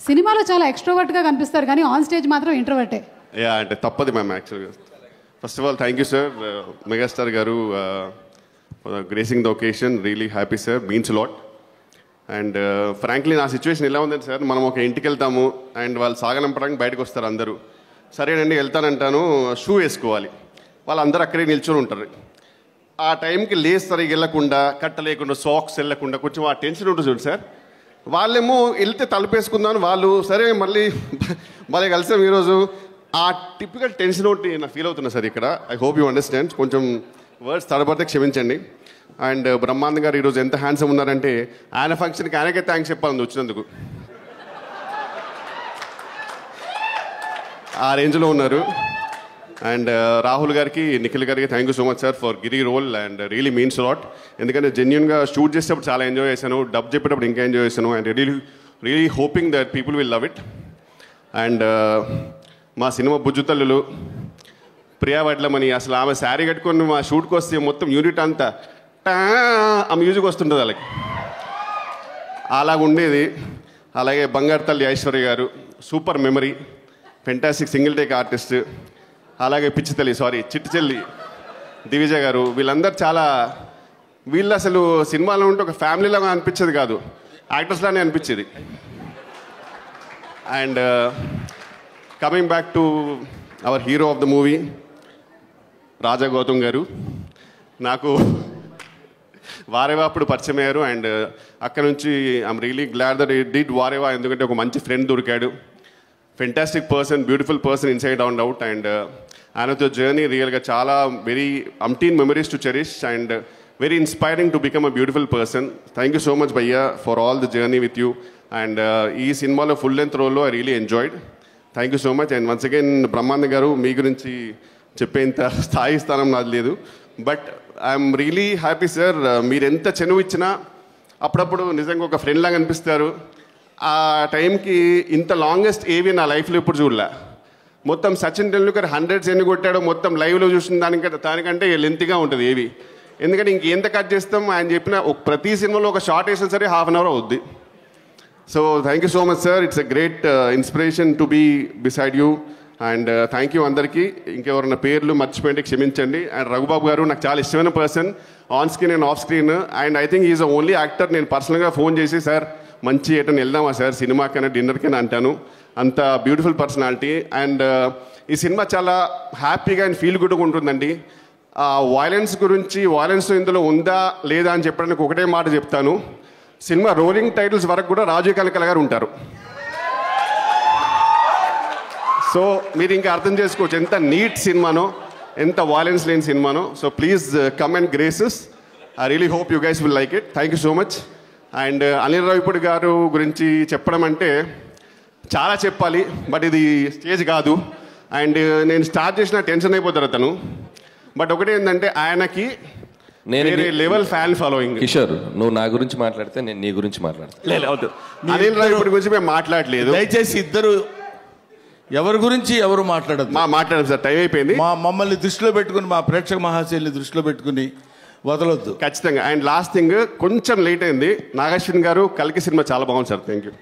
సినిమాలో చాలా ఎక్స్ట్రోవర్ట్గా కనిపిస్తారు కానీ ఆన్ స్టేజ్ మాత్రం ఇంట్రోవర్టే. యా అంటే తప్పది మ్యామ్ యాక్చువల్గా. First of all thank you sir megastar garu gracing the occasion. Really happy sir, means lot. And frankly నా సిచ్యువేషన్ ఎలా ఉందండి సార్, మనం ఒక ఇంటికి వెళ్తాము అండ్ వాళ్ళు సాగనంపడానికి బయటకు వస్తారు అందరూ. సరేనండి వెళ్తానంటాను, షూ వేసుకోవాలి, వాళ్ళందరూ అక్కడే నిల్చొని ఉంటారు. ఆ టైంకి లేస్ సరిగ్గా వెళ్ళకుండా, కట్ట లేకుండా, సాక్స్ వెళ్ళకుండా కొంచెం ఆ టెన్షన్ ఉంటుంది చూడండి సార్. వాళ్ళేమో వెళ్తే తలుపేసుకుందామని వాళ్ళు, సరే మళ్ళీ కలిసాం ఈరోజు. ఆ టిపికల్ టెన్షన్ ఒకటి నాకు ఫీల్ అవుతున్నా సార్ ఇక్కడ. I hope you understand. కొంచెం వర్డ్స్ తడబడితే క్షమించండి. అండ్ బ్రహ్మానంద్ గారు ఈరోజు ఎంత హ్యాండ్సమ్ ఉన్నారంటే ఆయన ఫంక్షన్కి ఆయనకే థ్యాంక్స్ చెప్పాలని వచ్చినందుకు. ఆ రేంజ్లో ఉన్నారు. అండ్ రాహుల్ గారికి, నిఖిల్ గారికి thank you so much sir for Giri role and really means lot. ఎందుకంటే జెన్యున్గా షూట్ చేసేటప్పుడు చాలా ఎంజాయ్ చేశాను, డబ్ చెప్పేటప్పుడు ఇంకా ఎంజాయ్ చేశాను. And really hoping that people will love it. And మా సినిమా బుజ్జుతల్లులు ప్రియా వడ్లమని, అసలు ఆమె శారీ కట్టుకొని మా షూట్కి వస్తే మొత్తం యూనిట్ అంతా ఆ మ్యూజిక్ వస్తుంటుంది వాళ్ళకి, అలాగ ఉండేది. అలాగే బంగారు తల్లి ఐశ్వర్య గారు, super memory, fantastic single take artist. అలాగే చిట్టి చెల్లి దివిజ గారు, వీళ్ళందరూ చాలా, వీళ్ళు అసలు సినిమాలో ఉంటే ఒక ఫ్యామిలీలాగా అనిపించేది కాదు, యాక్టర్స్లానే అనిపించేది. And coming back to our hero of the movie Raja Gautham garu, నాకు వారేవా అప్పుడు పరిచయం అయ్యారు. అండ్ అక్కడ నుంచి I'm really glad that it did వారేవా, ఎందుకంటే ఒక మంచి ఫ్రెండ్ దొరికాడు. Fantastic person, beautiful person inside and out. And ఆయనతో జర్నీ రియల్గా చాలా వెరీ అంటీన్ memories to cherish and very inspiring to become a beautiful person. Thank you so much భయ్యా for all the journey with you. And ఈ సినిమాలో full length రోల్లో I really enjoyed. Thank you so much. And once again Brahmanand గారు, మీ గురించి చెప్పేంత స్థాయి స్థానం నాది లేదు. But I'm really happy sir. మీరు ఎంత చెనువు ఇచ్చినా అప్పుడప్పుడు నిజంగా ఒక ఫ్రెండ్ లాగా అనిపిస్తారు. ఆ టైంకి ఇంత లాంగెస్ట్ ఏవి నా లైఫ్లో ఎప్పుడు చూడలే. మొత్తం సచిన్ టెండూల్కర్ 100s ఎన్ని కొట్టాడో మొత్తం లైవ్లో చూసిన దానికంటే లెంత్గా ఉంటుంది ఏవి. ఎందుకంటే ఇంకెంత కట్ చేస్తాం, ఆయన చెప్పిన ప్రతి సినిమాలో ఒక షార్ట్ వేసినా సరే ½ an hour అవుద్ది. So thank you so much sir. It's a great inspiration to be beside you. And thank you అందరికీ. ఇంకెవరైనా పేర్లు మర్చిపోయింటే క్షమించండి. అండ్ రఘుబాబు గారు నాకు చాలా ఇష్టమైన person, on screen and off screen. And I think is the only actor నేను పర్సనల్గా ఫోన్ చేసి, సార్ మంచి ఎటని వెళ్దామా సార్, సినిమాకైనా డిన్నర్కైనా అంటాను. అంత బ్యూటిఫుల్ పర్సనాలిటీ. అండ్ ఈ సినిమా చాలా హ్యాపీగా అండ్ ఫీల్ గుడ్గా ఉంటుందండి. వైలెన్స్ గురించి, వైలెన్స్ ఇందులో ఉందా లేదా అని చెప్పడానికి ఒకటే మాట చెప్తాను. సినిమా రోలింగ్ టైటిల్స్ వరకు కూడా రాజీవ్ కనకాల గారు ఉంటారు. సో మీరు ఇంకా అర్థం చేసుకోవచ్చు ఎంత నీట్ సినిమానో, ఎంత వైలెన్స్ లేని సినిమానో. So please come and graces. I really hope you guys will like it. Thank you so much. And Anil Ravipudi garu గురించి చెప్పడం అంటే చాలా చెప్పాలి, బట్ ఇది స్టేజ్ కాదు. అండ్ నేను స్టార్ట్ చేసిన టెన్షన్ అయిపోతారు అతను. బట్ ఒకటి ఏంటంటే ఆయనకి నేను లెవెల్ ఫ్యాన్ ఫాలోయింగ్. కిషోర్, నువ్వు నా గురించి మాట్లాడితే నేను నీ గురించి మాట్లాడతాను. అనిల్ రావిపూడి గురించి మేము మాట్లాడలేదు. దయచేసి ఇద్దరు ఎవరి గురించి ఎవరు మాట్లాడదు. మాట్లాడదు సార్, టైం అయిపోయింది. మమ్మల్ని దృష్టిలో పెట్టుకుని, మా ప్రేక్షక మహాశైలిని దృష్టిలో పెట్టుకుని వదలొద్దు ఖచ్చితంగా. అండ్ లాస్ట్ థింగ్, కొంచెం లేట్ అయింది. నాగార్జున గారు కల్కి సినిమా చాలా బాగుంది సార్. Thank you.